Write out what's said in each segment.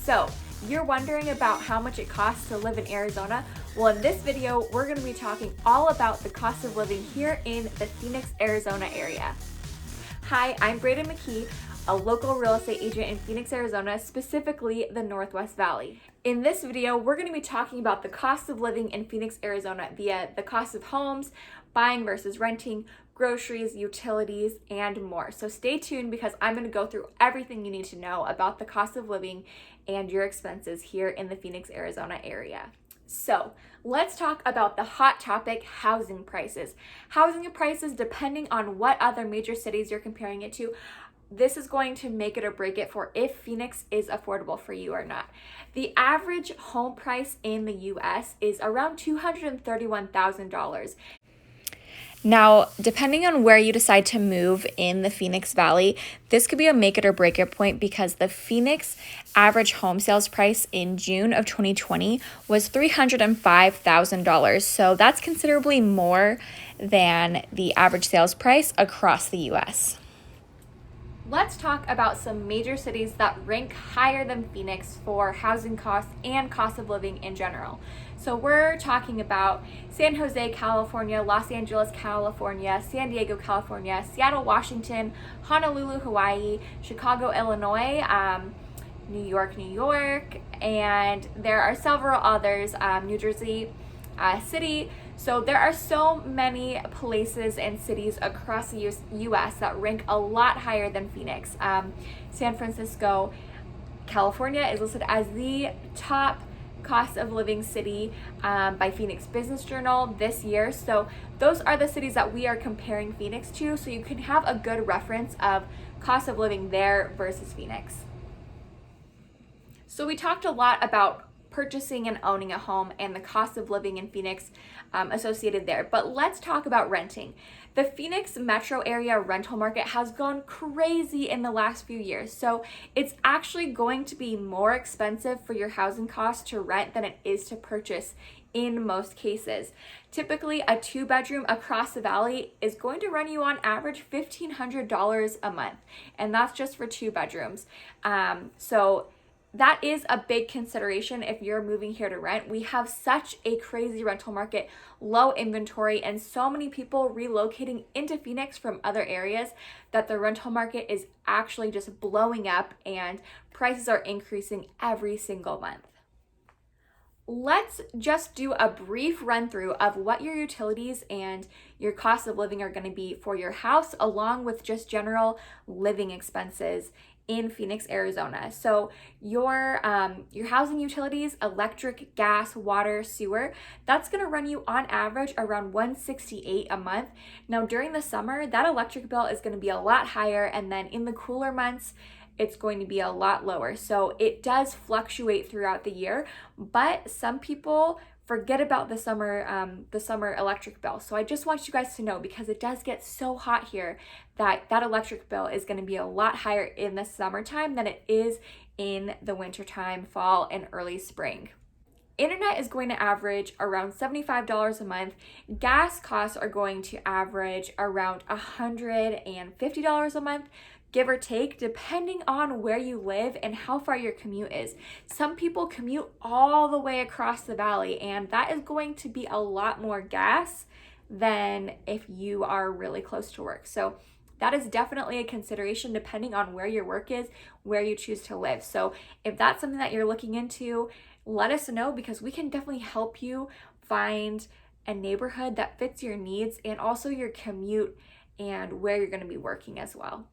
So, you're wondering about how much it costs to live in Arizona? Well, in this video, we're going to be talking all about the cost of living here in the Phoenix, Arizona area. Hi, I'm Braiden McKee, a local real estate agent in Phoenix, Arizona, specifically the Northwest Valley. In this video, we're going to be talking about the cost of living in Phoenix, Arizona via the cost of homes, buying versus renting, groceries, utilities, and more. So stay tuned because I'm going to go through everything you need to know about the cost of living and your expenses here in the Phoenix, Arizona area. So let's talk about the hot topic, housing prices. Housing prices, depending on what other major cities you're comparing it to, this is going to make it or break it for if Phoenix is affordable for you or not. The average home price in the US is around $231,000. Now, depending on where you decide to move in the Phoenix Valley, this could be a make it or break it point because the Phoenix average home sales price in June of 2020 was $305,000. So that's considerably more than the average sales price across the US. Let's talk about some major cities that rank higher than Phoenix for housing costs and cost of living in general. So we're talking about San Jose, California, Los Angeles, California, San Diego, California, Seattle, Washington, Honolulu, Hawaii, Chicago, Illinois, New York, New York, and there are several others, New Jersey City. So there are so many places and cities across the US that rank a lot higher than Phoenix. San Francisco, California is listed as the top cost of living city by Phoenix Business Journal this year. So those are the cities that we are comparing Phoenix to, so you can have a good reference of cost of living there versus Phoenix. So we talked a lot about purchasing and owning a home and the cost of living in Phoenix associated there. But let's talk about renting. The Phoenix metro area rental market has gone crazy in the last few years. So it's actually going to be more expensive for your housing costs to rent than it is to purchase in most cases. Typically, a 2-bedroom across the valley is going to run you on average $1,500 a month. And that's just for 2 bedrooms. So that is a big consideration if you're moving here to rent. We have such a crazy rental market, low inventory, and so many people relocating into Phoenix from other areas that the rental market is actually just blowing up and prices are increasing every single month. Let's just do a brief run through of what your utilities and your cost of living are going to be for your house, along with just general living expenses in Phoenix, Arizona. So your housing utilities, electric, gas, water, sewer, that's going to run you on average around $168 a month. Now during the summer, that electric bill is going to be a lot higher, and then in the cooler months, it's going to be a lot lower. So it does fluctuate throughout the year, but some people forget about the summer electric bill. So I just want you guys to know, because it does get so hot here, that electric bill is going to be a lot higher in the summertime than it is in the wintertime, fall, and early spring. Internet is going to average around $75 a month. Gas costs are going to average around $150 a month, give or take, depending on where you live and how far your commute is. Some people commute all the way across the valley, and that is going to be a lot more gas than if you are really close to work. So that is definitely a consideration depending on where your work is, where you choose to live. So if that's something that you're looking into, let us know, because we can definitely help you find a neighborhood that fits your needs and also your commute and where you're going to be working as well.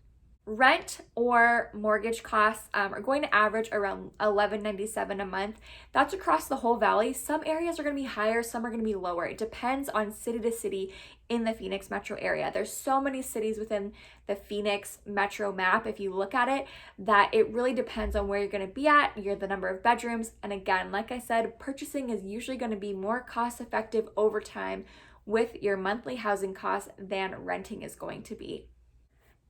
Rent or mortgage costs are going to average around $1,197 a month. That's across the whole valley. Some areas are going to be higher, some are going to be lower. It depends on city to city in the Phoenix metro area. There's so many cities within the Phoenix metro map, if you look at it, that it really depends on where you're going to be at, the number of bedrooms. And again, like I said, purchasing is usually going to be more cost effective over time with your monthly housing costs than renting is going to be.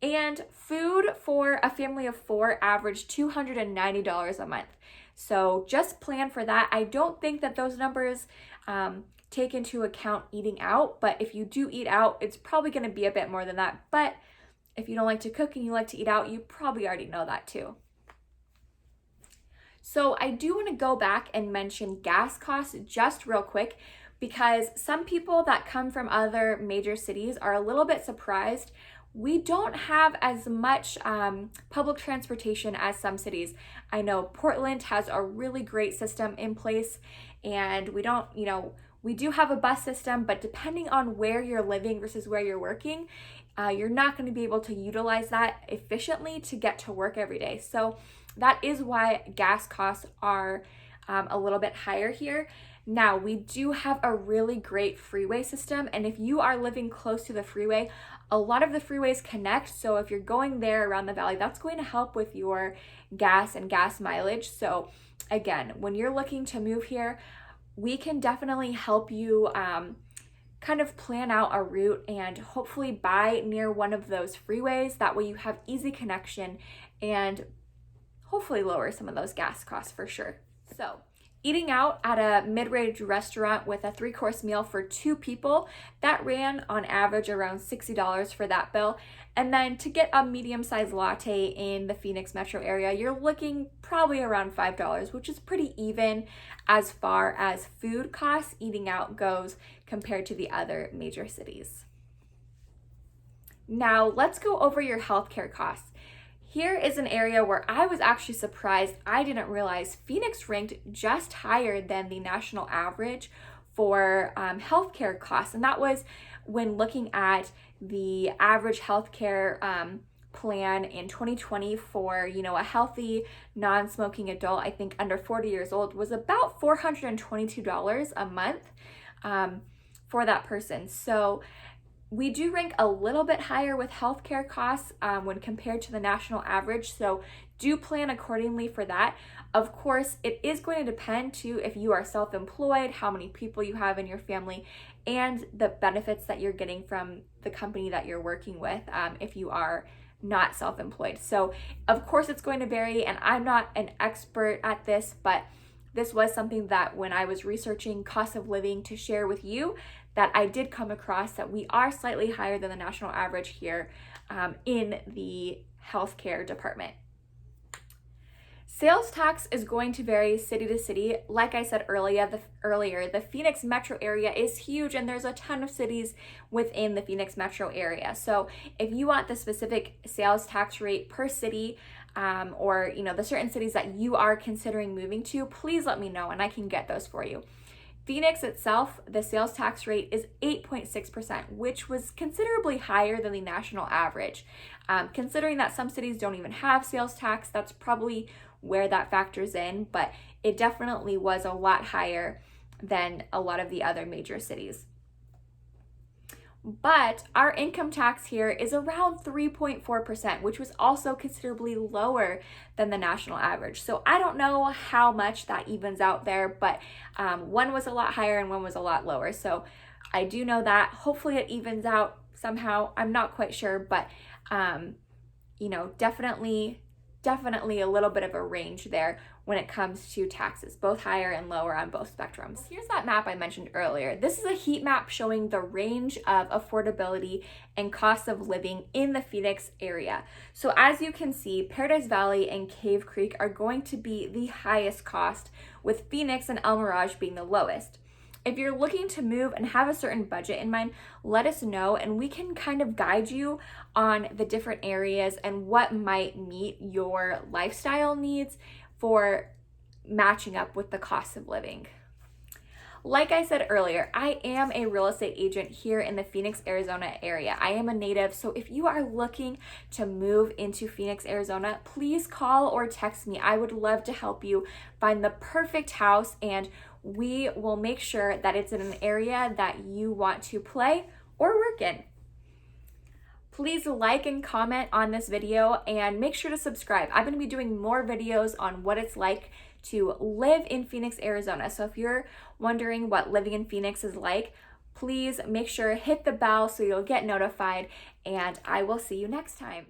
And food for a family of 4 averaged $290 a month. So just plan for that. I don't think that those numbers take into account eating out, but if you do eat out, it's probably going to be a bit more than that. But if you don't like to cook and you like to eat out, you probably already know that too. So I do want to go back and mention gas costs just real quick, because some people that come from other major cities are a little bit surprised. We don't have as much public transportation as some cities. I know Portland has a really great system in place, and we don't, we do have a bus system, but depending on where you're living versus where you're working, you're not going to be able to utilize that efficiently to get to work every day. So that is why gas costs are a little bit higher here. Now, we do have a really great freeway system, and if you are living close to the freeway, a lot of the freeways connect. So if you're going there around the valley, that's going to help with your gas and gas mileage. So again, when you're looking to move here, we can definitely help you kind of plan out a route and hopefully buy near one of those freeways. That way you have easy connection and hopefully lower some of those gas costs for sure. So eating out at a mid-range restaurant with a 3-course meal for 2 people, that ran on average around $60 for that bill. And then to get a medium-sized latte in the Phoenix metro area, you're looking probably around $5, which is pretty even as far as food costs eating out goes compared to the other major cities. Now let's go over your healthcare costs. Here is an area where I was actually surprised. I didn't realize Phoenix ranked just higher than the national average for healthcare costs. And that was when looking at the average healthcare plan in 2020 for, a healthy, non-smoking adult, I think under 40 years old, was about $422 a month for that person. So we do rank a little bit higher with healthcare costs when compared to the national average, so do plan accordingly for that. Of course, it is going to depend too if you are self-employed, how many people you have in your family, and the benefits that you're getting from the company that you're working with if you are not self-employed. So of course it's going to vary, and I'm not an expert at this, but this was something that when I was researching cost of living to share with you, that I did come across that we are slightly higher than the national average here in the healthcare department. Sales tax is going to vary city to city. Like I said earlier, the Phoenix metro area is huge, and there's a ton of cities within the Phoenix metro area. So if you want the specific sales tax rate per city, or the certain cities that you are considering moving to, please let me know and I can get those for you. Phoenix itself, the sales tax rate is 8.6%, which was considerably higher than the national average. Considering that some cities don't even have sales tax, that's probably where that factors in, but it definitely was a lot higher than a lot of the other major cities. But our income tax here is around 3.4%, which was also considerably lower than the national average. So I don't know how much that evens out there, but one was a lot higher and one was a lot lower. So I do know that. Hopefully it evens out somehow. I'm not quite sure, but definitely a little bit of a range there when it comes to taxes, both higher and lower on both spectrums. Here's that map I mentioned earlier. This is a heat map showing the range of affordability and cost of living in the Phoenix area. So as you can see, Paradise Valley and Cave Creek are going to be the highest cost, with Phoenix and El Mirage being the lowest. If you're looking to move and have a certain budget in mind, let us know and we can kind of guide you on the different areas and what might meet your lifestyle needs for matching up with the cost of living. Like I said earlier, I am a real estate agent here in the Phoenix, Arizona area. I am a native, so if you are looking to move into Phoenix, Arizona, please call or text me. I would love to help you find the perfect house, and we will make sure that it's in an area that you want to play or work in. Please like and comment on this video and make sure to subscribe. I'm going to be doing more videos on what it's like to live in Phoenix, Arizona. So if you're wondering what living in Phoenix is like, please make sure hit the bell so you'll get notified, and I will see you next time.